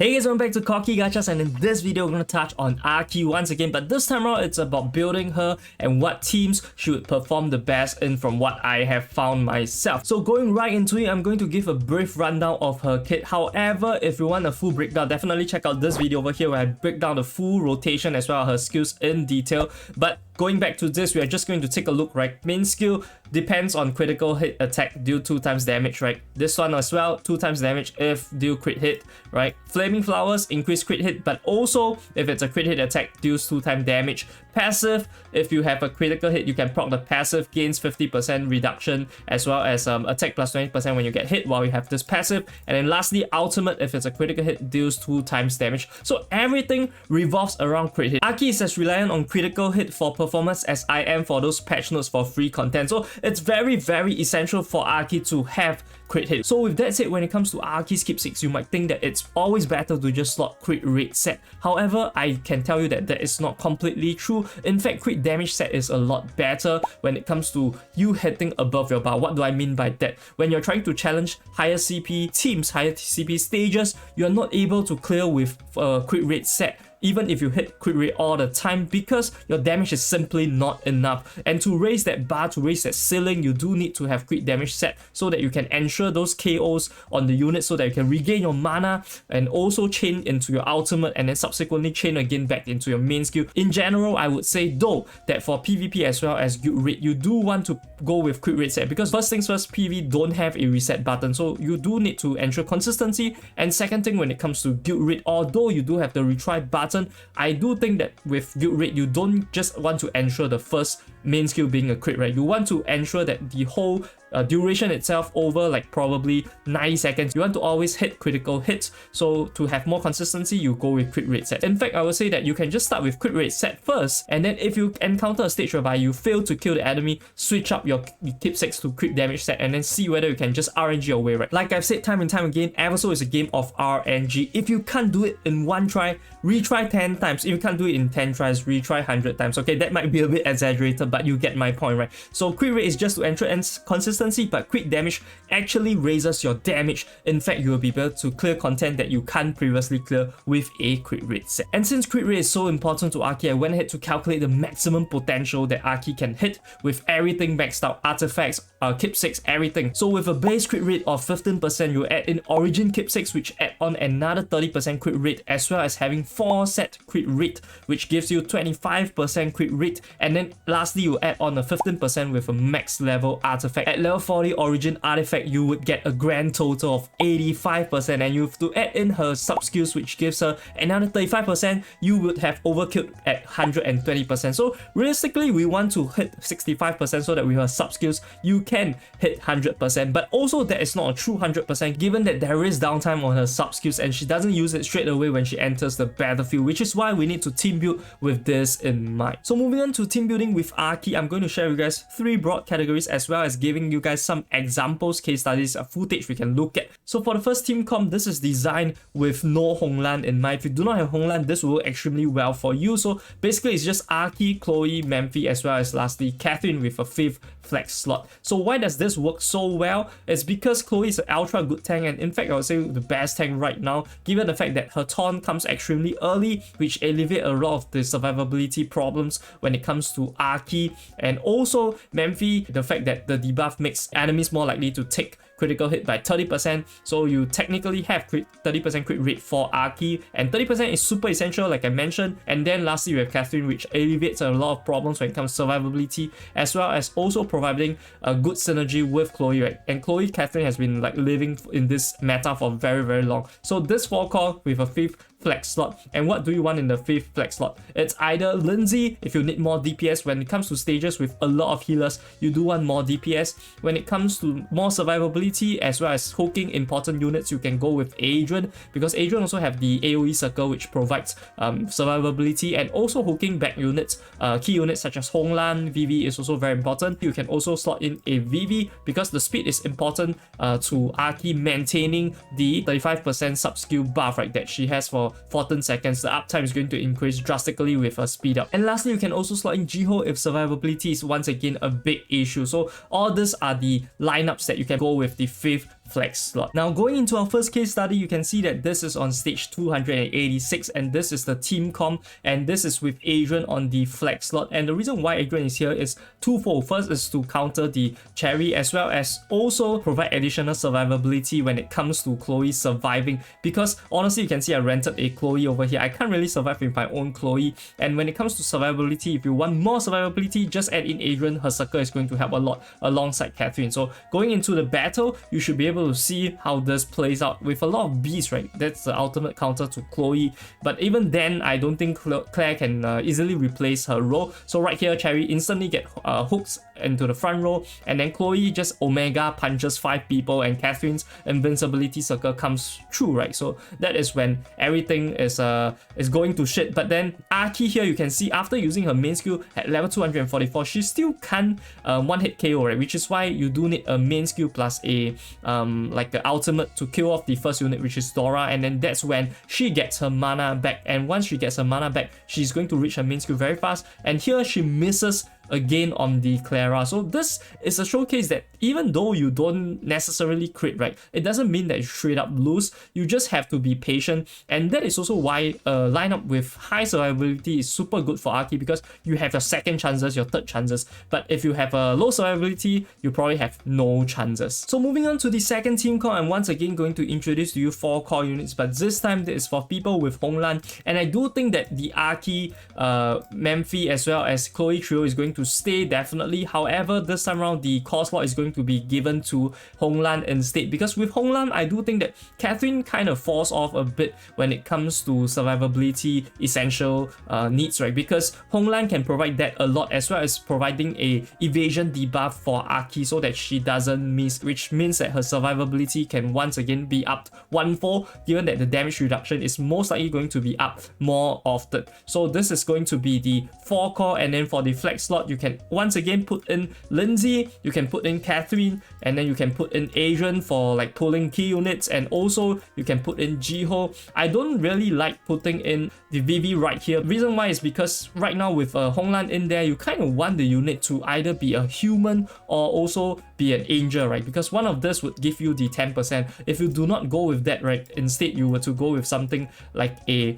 Hey guys, welcome back to Corki Gachas, and in this video we're going to touch on Aki once again, but this time around it's about building her and what teams should perform the best in from what I have found myself. So going right into it, I'm going to give a brief rundown of her kit. However, if you want a full breakdown, definitely check out this video over here where I break down the full rotation as well as her skills in detail. But going back to this, we are just going to take a look, right? Main skill depends on critical hit attack, deal 2 times damage, right? This one as well, 2 times damage if deal crit hit, right? Flaming Flowers, increase crit hit, but also if it's a crit hit attack, deals 2 times damage. Passive, if you have a critical hit, you can proc the passive, gains 50% reduction, as well as attack plus 20% when you get hit while you have this passive. And then lastly, ultimate, if it's a critical hit, deals 2 times damage. So everything revolves around crit hit. Aki is as reliant on critical hit for performance as I am for those patch notes for free content. So it's very essential for Aki to have crit hit. So with that said, when it comes to Aki's keepsakes, you might think that it's always better to just slot crit rate set. However, I can tell you that that is not completely true. In fact, crit damage set is a lot better when it comes to you hitting above your bar. What do I mean by that? When you're trying to challenge higher CP teams, higher CP stages, you're not able to clear with crit rate set, even if you hit crit rate all the time, because your damage is simply not enough. And to raise that bar, to raise that ceiling, you do need to have crit damage set so that you can ensure those KOs on the unit, so that you can regain your mana and also chain into your ultimate and then subsequently chain again back into your main skill. In general, I would say though that for PvP as well as guild raid, you do want to go with crit rate set, because first things first, PV don't have a reset button, so you do need to ensure consistency. And second thing, when it comes to guild raid, although you do have the retry button, I do think that with guild raid, you don't just want to ensure the first main skill being a crit, right? You want to ensure that the whole duration itself over like probably 90 seconds, you want to always hit critical hits. So to have more consistency, you go with crit rate set. In fact, I would say that you can just start with crit rate set first, and then if you encounter a stage whereby you fail to kill the enemy, switch up your keepsakes to crit damage set and then see whether you can just RNG your way, right? Like I've said time and time again, Eversole is a game of RNG. If you can't do it in one try, retry 10 times. If you can't do it in 10 tries, retry 100 times. Okay, that might be a bit exaggerated, but you get my point, right? So crit rate is just to ensure consistency, but crit damage actually raises your damage. In fact, you will be able to clear content that you can't previously clear with a crit rate set. And since crit rate is so important to Aki, I went ahead to calculate the maximum potential that Aki can hit with everything maxed out, artifacts, keepsakes, everything. So with a base crit rate of 15%, you add in origin keepsakes, which add on another 30% crit rate, as well as having 4 set crit rate, which gives you 25% crit rate. And then lastly, you add on a 15% with a max level artifact. At level 40 origin artifact, you would get a grand total of 85%, and you have to add in her sub skills, which gives her another 35%. You would have overkilled at 120%. So realistically, we want to hit 65% so that with her sub skills you can hit 100%. But also that is not a true 100%, given that there is downtime on her sub skills and she doesn't use it straight away when she enters the battlefield, which is why we need to team build with this in mind. So moving on to team building with Aki, I'm going to share with you guys 3 broad categories, as well as giving you guys some examples, case studies, footage we can look at. So for the first team comp, this is designed with no Honglan in mind. If you do not have Honglan, this will work extremely well for you. So basically it's just Aki, Chloe, Memphi, as well as lastly Catherine with a 5th flex slot. So why does this work so well? It's because Chloe is an ultra good tank, and in fact I would say the best tank right now, given the fact that her taunt comes extremely early, which alleviate a lot of the survivability problems when it comes to Aki. And also Memphi, the fact that the debuff makes enemies more likely to take critical hit by 30%, so you technically have 30% crit rate for Aki, and 30% is super essential like I mentioned. And then lastly, we have Catherine, which alleviates a lot of problems when it comes to survivability, as well as also providing a good synergy with Chloe, right? And Chloe Catherine has been like living in this meta for very long. So this 4 core with a 5th flex slot. And what do you want in the 5th flex slot? It's either Lindsay if you need more DPS. When it comes to stages with a lot of healers, you do want more DPS. When it comes to more survivability as well as hooking important units, you can go with Adrian, because Adrian also have the AoE circle, which provides survivability and also hooking back units. Key units such as Honglan, Vivi is also very important. You can also slot in a Vivi because the speed is important to Aki maintaining the 35% sub skill buff, right, that she has for 14 seconds. The uptime is going to increase drastically with a speed up. And lastly, you can also slot in Jiho if survivability is once again a big issue. So all these are the lineups that you can go with the 5th flex slot. Now going into our first case study, you can see that this is on stage 286 and this is the team comp, and this is with Adrian on the flex slot. And the reason why Adrian is here is twofold. First is to counter the Cherry, as well as also provide additional survivability when it comes to Chloe surviving, because honestly you can see I rented a Chloe over here. I can't really survive with my own Chloe, and when it comes to survivability, if you want more survivability, just add in Adrian. Her circle is going to help a lot alongside Catherine. So going into the battle, you should be able to see how this plays out with a lot of bees, right? That's the ultimate counter to Chloe, but even then I don't think Claire can easily replace her role. So right here, Cherry instantly get hooks into the front row, and then Chloe just Omega punches 5 people and Catherine's invincibility circle comes true, right? So that is when everything is going to shit. But then Aki here, you can see after using her main skill at level 244, she still can't one-hit KO, right? Which is why you do need a main skill plus a like the ultimate to kill off the first unit, which is Dora, and then that's when she gets her mana back. And once she gets her mana back, she's going to reach her main skill very fast, and here she misses again on the Clara. So this is a showcase that even though you don't necessarily crit, right, it doesn't mean that you straight up lose. You just have to be patient, and that is also why a lineup with high survivability is super good for Aki, because you have your second chances, your third chances. But if you have a low survivability, you probably have no chances. So moving on to the second team core, I'm once again going to introduce to you 4 core units, but this time this is for people with Honglan, and I do think that the Aki, Memphi as well as Chloe trio is going to stay definitely. However, this time around the core slot is going to be given to Honglan instead, because with Honglan I do think that Catherine kind of falls off a bit when it comes to survivability essential needs, right? Because Honglan can provide that a lot, as well as providing a evasion debuff for Aki so that she doesn't miss, which means that her survivability can once again be upped 1/4, given that the damage reduction is most likely going to be up more often. So this is going to be the 4 core, and then for the flex slot you can once again put in Lindsay, you can put in Catherine, and then you can put in Adrian for like pulling key units, and also you can put in Jiho. I don't really like putting in the Vivi right here. Reason why is because right now with Honglan in there, you kind of want the unit to either be a human or also be an angel, right? Because one of this would give you the 10%. If you do not go with that, right, instead you were to go with something like a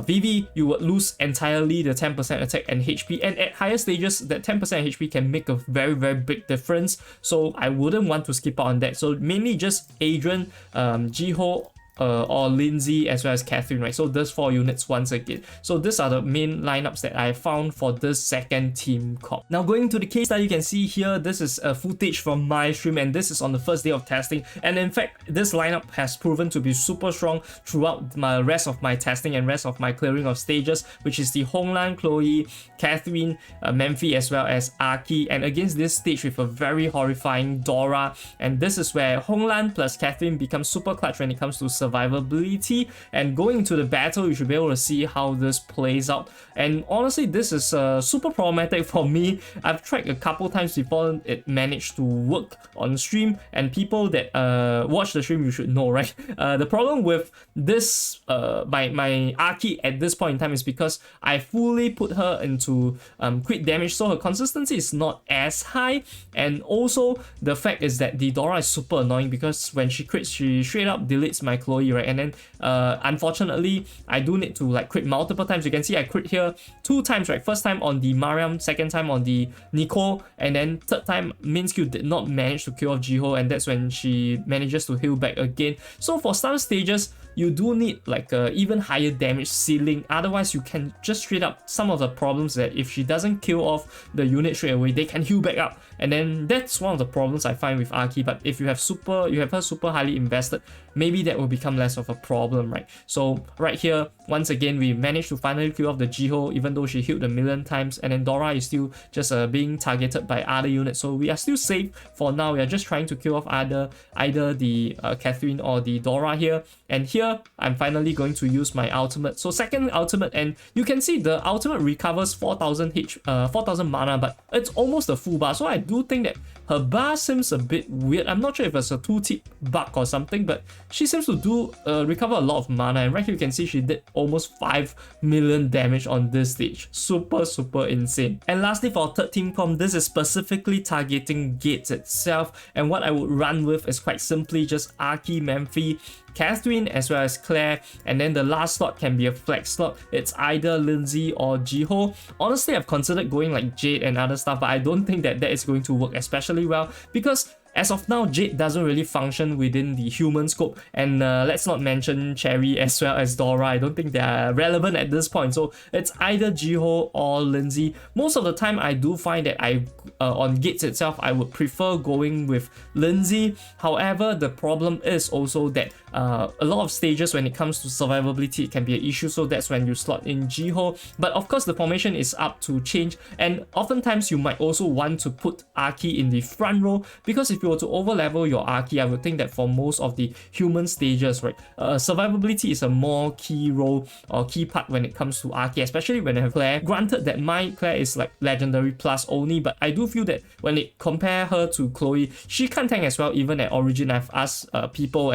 Vivi, you would lose entirely the 10% attack and HP, and at higher stages that 10% HP can make a very big difference. So I wouldn't want to skip out on that. So mainly just Adrian, Jiho, or Lindsay as well as Catherine, right? So those 4 units once again. So these are the main lineups that I found for this second team comp. Now going to the case study, you can see here this is a footage from my stream, and this is on the first day of testing, and in fact this lineup has proven to be super strong throughout my rest of my testing and rest of my clearing of stages, which is the Honglan, Chloe, Catherine, Memphi as well as Aki, and against this stage with a very horrifying Dora. And this is where Honglan plus Catherine becomes super clutch when it comes to survivability, and going into the battle you should be able to see how this plays out. And honestly this is super problematic for me. I've tried a couple times before it managed to work on stream, and people that watch the stream, you should know, right? The problem with this my Aki at this point in time is because I fully put her into crit damage, so her consistency is not as high, and also the fact is that the Dora is super annoying because when she crits, she straight up deletes my Chloe, right? And then unfortunately I do need to like crit multiple times. You can see I crit here 2 times, right? First time on the Mariam, second time on the Nicole, and then third time main skill did not manage to kill off Jiho, and that's when she manages to heal back again. So for some stages you do need like a even higher damage ceiling, otherwise you can just straight up some of the problems that if she doesn't kill off the unit straight away, they can heal back up, and then that's one of the problems I find with Aki. But if you have her super highly invested, maybe that will become less of a problem, right? So right here once again we managed to finally kill off the Jiho, even though she healed a million times, and then Dora is still just being targeted by other units, so we are still safe for now. We are just trying to kill off either the Catherine or the Dora here. And here I'm finally going to use my ultimate. So second ultimate, and you can see the ultimate recovers 4000 mana, but it's almost a full bar. So I do think that her bar seems a bit weird. I'm not sure if it's a tooltip bug or something, but she seems to do recover a lot of mana. And right here you can see she did almost 5 million damage on this stage. Super insane. And lastly, for our third team comp, this is specifically targeting Gates itself, and what I would run with is quite simply just Arky, Memphi, Catherine as well as Claire, and then the last slot can be a flex slot. It's either Lindsay or Jiho. Honestly, I've considered going like Jade and other stuff, but I don't think that is going to work especially well, because as of now, Jade doesn't really function within the human scope, and let's not mention Cherry as well as Dora. I don't think they are relevant at this point, so it's either Jiho or Lindsay. Most of the time, I do find that on Gates itself, I would prefer going with Lindsay. However, the problem is also that a lot of stages when it comes to survivability, it can be an issue, so that's when you slot in Jiho. But of course, the formation is up to change, and oftentimes you might also want to put Arky in the front row, because if you were to overlevel your Arky, I would think that for most of the human stages, right, survivability is a more key role or key part when it comes to Arky, especially when I have Claire. Granted that my Claire is like legendary plus only, but I do feel that when it compare her to Chloe, she can tank as well. Even at Origin, I've asked people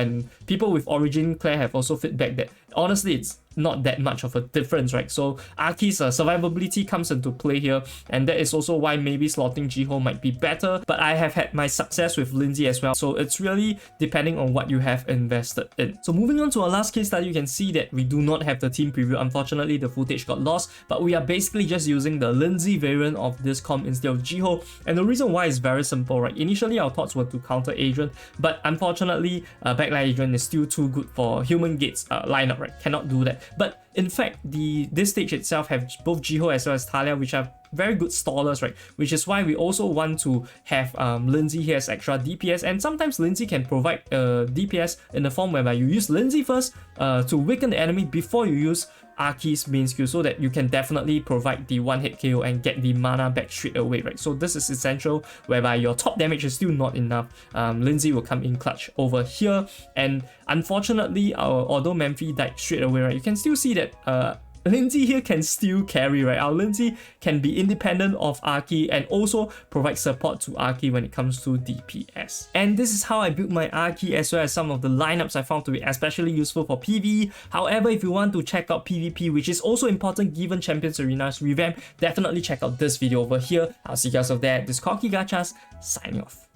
with Origin Claire have also feedback that honestly it's not that much of a difference, right? So Arky's survivability comes into play here, and that is also why maybe slotting Jiho might be better. But I have had my success with Lindsay as well, so it's really depending on what you have invested in. So moving on to our last case study, you can see that we do not have the team preview. Unfortunately, the footage got lost, but we are basically just using the Lindsay variant of this comp instead of Jiho, and the reason why is very simple, right? Initially, our thoughts were to counter Adrian, but unfortunately, Backline Adrian is still too good for Human Gates lineup, right? Cannot do that. But in fact, this stage itself have both Jiho as well as Talia, which are very good stallers, right? Which is why we also want to have Lindsay here as extra DPS, and sometimes Lindsay can provide DPS in the form whereby you use Lindsay first to weaken the enemy before you use Arky's main skill, so that you can definitely provide the one-hit KO and get the mana back straight away, right? So this is essential, whereby your top damage is still not enough. Lindsay will come in clutch over here, and unfortunately, although Memphi died straight away, right, you can still see that Lindsay here can still carry, right? Our Lindsay can be independent of Arky and also provide support to Arky when it comes to DPS. And this is how I built my Arky, as well as some of the lineups I found to be especially useful for PvE. However, if you want to check out PvP, which is also important given Champions Arena's revamp, definitely check out this video over here. I'll see you guys over there. This is Corky Gachas, signing off.